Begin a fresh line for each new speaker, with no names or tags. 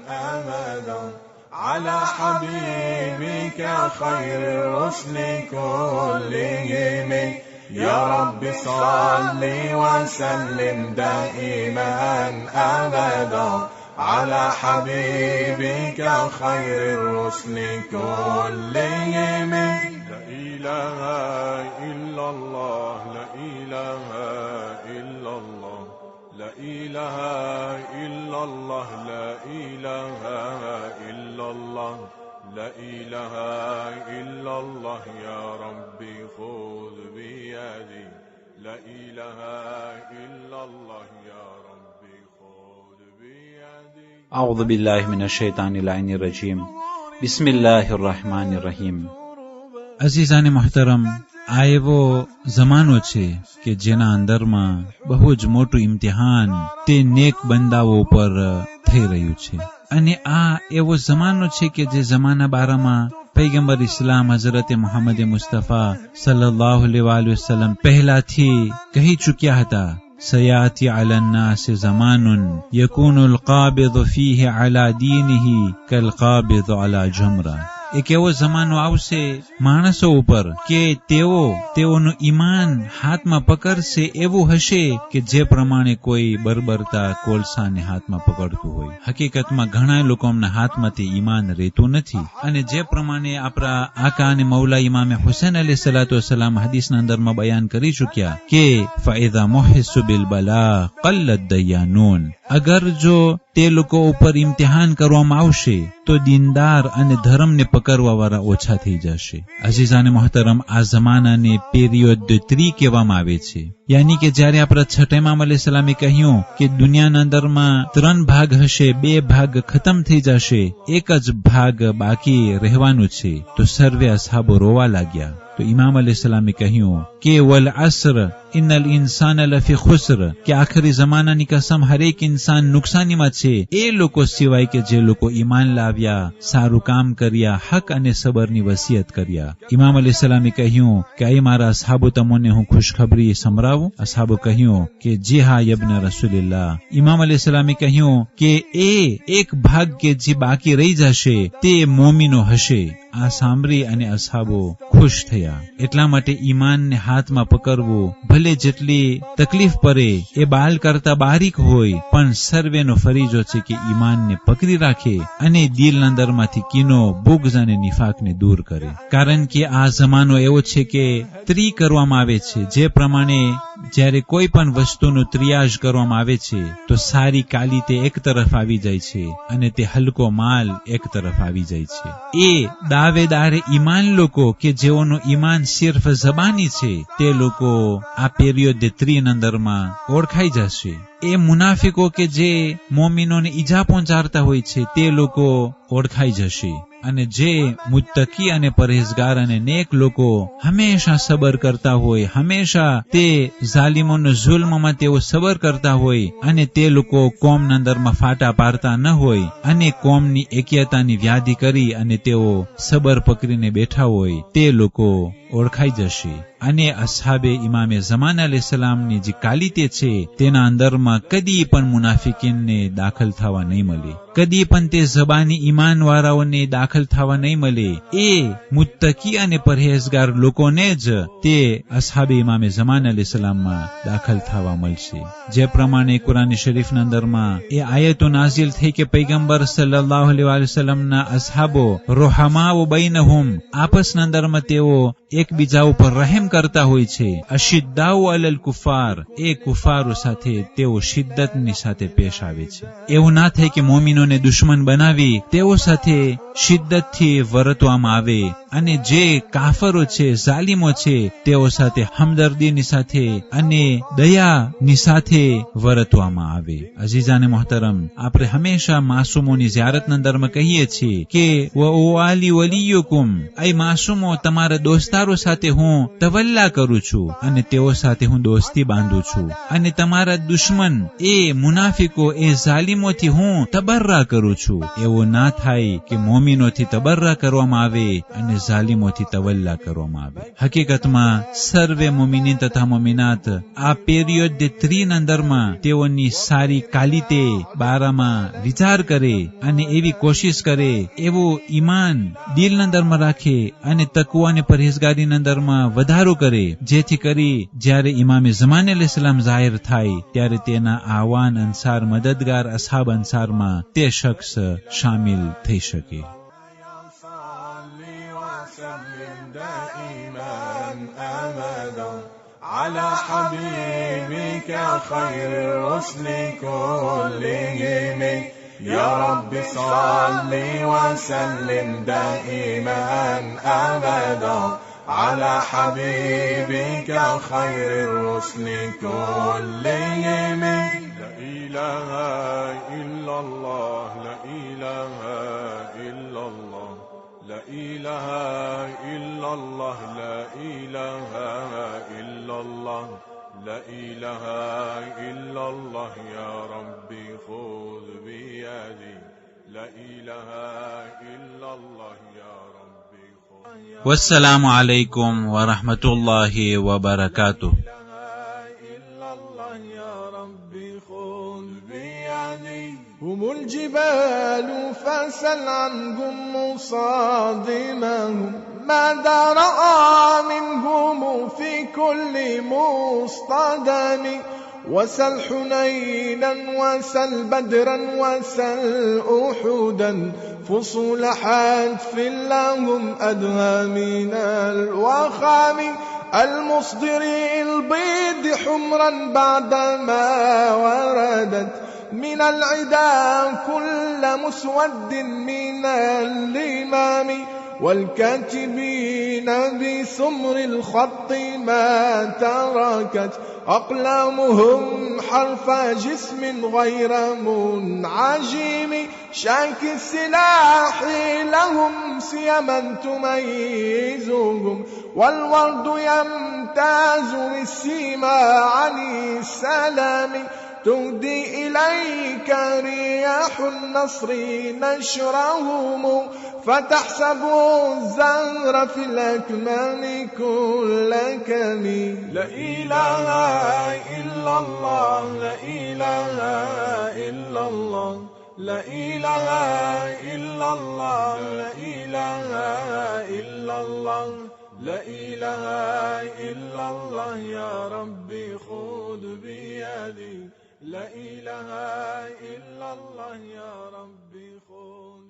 أبدا على حبيبك خير الرسل كلهم يا رب صل وسلم دائما أبدا على حبيبك خير الرسل كلهم لا إله إلا الله لا إله إلا الله لا إله إلا الله لا إله إلا الله لا إله إلا الله يا ربي خذ بيدي لا إله إلا الله يا ربي خذ بيدي
أعوذ بالله من الشيطان اللعين الرجيم بسم الله الرحمن الرحيم અઝીઝાને મહતરમ આ એવો જમાનો છે કે જેના અંદરમાં બહુ જ મોટું ઇમ્તિહાન તે નેક બંદાઓ ઉપર થઈ રહ્યું છે અને આ એવો જમાનો છે કે જે જમાના બારામાં પૈગંબર ઇસ્લામ હઝરતે મુહમ્મદ મુસ્તફા સલ્લલ્લાહુ અલૈહિ વસલ્લમ પહેલાથી કહી ચૂક્યા હતા سياتي على الناس زمان يكون القابض فيه على دينه كالقابض على جمرة એક એવો જમાનો આવશે માણસો ઉપર કે તેઓનું ઈમાન હાથમાં પકડશે એવું હશે કે જે પ્રમાણે કોઈ બરબરતા કોલસાને હાથમાં પકડતું હોય. હકીકતમાં ઘણા લોકોના હાથમાંથી ઈમાન રહેતું નથી અને જે પ્રમાણે આપણા આકા અને મૌલા ઇમામે હુસૈન અલૈહિસ્સલાતુ વસ્સલામ હદીસના અંદરમાં બયાન કરી ચૂક્યા કે ફાઇઝા મુહિસ્સુ બિલ બલા qallad દયાનૂન, અગર જો તે લોકો ઉપર ઇમ્તિહાન કરવામાં આવશે તો દીનદાર અને ધર્મને પકડવા વાળા ઓછા થઈ જશે. અઝીઝાને મહતરમ આ જમાનાને પીરિયડ 3 કહેવામાં આવે છે. યાની કે જ્યારે આપણા છઠ્ઠા ઇમામ અલૈહિસ્સલામે કહ્યું કે દુનિયાના અંદરમાં 3 ભાગ હશે, 2 ભાગ ખતમ થઈ જશે, એક જ ભાગ બાકી રહેવાનું છે, તો સર્વે અસહાબો રોવા લાગ્યા. તો ઇમામ અલૈહિસ્સલામે કહ્યું કે વલ અસર ઇન્નલ ઇન્સાન લફી ખુસર, કે આખરી જમાનાની કસમ હરેક ઇન્સાન નુકસાનીમાં છે એ લોકો સિવાય કે જે લોકો ઈમાન લાવ્યા, સારું કામ કર્યા, હક અને સબરની વસિયત કર્યા. ઇમામ અલૈહિસ્સલામે કહ્યું કે એ મારા અસહાબો તમને હું ખુશખબરી સંભળાવું? અસહાબો કહ્યું કે જી હા યબ્ન રસૂલિલ્લાહ. ઇમામ અલૈહિસ્સલામે કહ્યું કે એ એક ભાગ કે જે બાકી રહી જશે તે મોમીનો હશે. આ સાંભળી અને અસહાબો ખુશ થયા. એટલા માટે ઈમાનને હાથમાં પકડવું ભલે જેટલી તકલીફ પડે એ બાલ કરતા બારીક હોય, પણ સર્વેનો ફરીજો છે કે ઈમાનને પકડી રાખે અને દિલના અંદરમાંથી કીનો, બુગ્ઝ અને નિફાકને દૂર કરે. કારણ કે આ જમાનો એવો છે કે ત્રી કરવામાં આવે છે. જે પ્રમાણે જ્યારે કોઈ પણ વસ્તુનું ત્રિયાજ કરવામાં આવે છે તો સારી કાલી તે એક તરફ આવી જાય છે અને તે હલકો માલ એક તરફ આવી જાય છે. એ દાવેદાર ઈમાન લોકો કે જેઓનું ઈમાન સિર્ફ જબાની છે તે લોકો આ પીરિયડ 3 અંદરમાં ઓળખાઈ જશે. એ મુનાફિકો કે જે મોમિનોને ઈજા પહોંચાડતા હોય છે તે લોકો ઓળખાઈ જશે અને જે મુત્તકી અને પરહેઝગાર અને નેક લોકો હંમેશા સબર કરતા હોય, હંમેશા તે ઝાલિમોના જુલ્મમાં તેઓ સબર કરતા હોય અને તે લોકો કોમના અંદરમાં ફાટા પાડતા ન હોય અને કોમની એક્યતાની વ્યાધિ કરી અને તેઓ સબર પકડીને બેઠા હોય, તે લોકો ઓળખાઈ જશે. અને અસહાબે ઇમામે ઝમાન અલૈહિસ્સલામની જે કાલિતે છે તેના અંદરમાં કદી પણ મુનાફિકીનને દાખલ થવા નહીં મળે, કદી પણ તે જબાની ઈમાન વાળાઓને દાખલ થવા નહીં મળે. એ મુત્તકી અને પરહેઝગાર લોકોને જ તે અસહાબે ઇમામે ઝમાન અલૈહિસ્સલામમાં દાખલ થવા મળશે. જે પ્રમાણે કુરાન શરીફના અંદરમાં એ આયતો નાઝિલ થઈ કે પૈગંબર સલ્લલ્લાહુ અલૈહિ વસલ્લમના અસહાબો રોહામાઓ બૈનહુમ, આપસના અંદરમાં તેઓ એકબીજા ઉપર રહેમ કરતા હોય છે. અશિદ્દાઉ અલલ કુફાર, એ કુફારો સાથે તેઓ શિદ્દતની સાથે પેશ આવે છે. એવું ના થાય કે મોમિનોને દુશ્મન બનાવી તેઓ સાથે શિદ્દતથી વર્તવામાં આવે અને જે કાફરો છે, ઝાલિમો છે, તેઓ સાથે હમદર્દીની સાથે અને દયાની સાથે વર્તવામાં આવે. અઝીઝાને મોહતરમ, આપણે હંમેશા માસૂમોની ઝિયારતના અંદરમાં કહીએ છીએ કે વલી વલીયુકુમ, એ માસૂમો તમારા દોસ્તારો સાથે હું તવલ્લા કરું છું અને તેઓ સાથે હું દોસ્તી બાંધું છું, અને તમારા દુશ્મન એ મુનાફિકો એ ઝાલિમોથી હું તબર્રા કરું છું. એવું ના થાય કે મોમિનોથી તબર્રા કરવામાં આવે અને ઝાલિમોથી તવલ્લા કરવામાં આવે. હકીકતમાં સર્વે મુમિનીન તથા મુમિનાત આ પેરિયોડ દે 3 અંદરમાં તેઓની સારી કાલિતે બારામાં વિચાર કરે અને એવી કોશિશ કરે, એવું ઈમાન દિલ અંદરમાં રાખે અને તકવા અને પરહેઝગારી અંદરમાં વધારો કરે, જેથી કરી જ્યારે ઇમામે ઝમાન અલૈહિસ્સલામ જાહેર થાય ત્યારે તેના આવાન અંસાર મદદગાર અસહાબ અંસારમાં તે શખ્સ શામિલ થઈ શકે.
على حبيبك خير الرسل كلهم يا رب صل وسلم دائما أبدا على حبيبك خير الرسل كلهم. لا إله إلا الله لا إله إلا الله لا إله إلا الله لا إله إلا الله لا إله إلا الله يا ربي خذ بيدي لا إله إلا الله يا ربي خذ.
والسلام عليكم ورحمة الله وبركاته.
هم الجبال فسل عنهم مصادمهم ماذا رأى منهم في كل مصطدم وسل حنينا وسل بدرا وسل أحدا فصول حتف لهم أدهى من الوخام المصدر البيض حمرا بعدما وردت من العدا كل مسود من الإمام والكاتبين بسمر الخط ما تركت أقلامهم حرف جسم غير منعجم شاك السلاح لهم سيما تميزهم والورد يمتاز بالسيما عن السلام تهدي إليك رياح النصر نشرهم فتحسب الزهر في الأكمام كل كمي. لا إله إلا الله لا إله إلا الله لا إله إلا الله لا إله إلا الله لا إله إلا الله يا ربي خذ بيدي لا إله إلا الله يا ربي خذ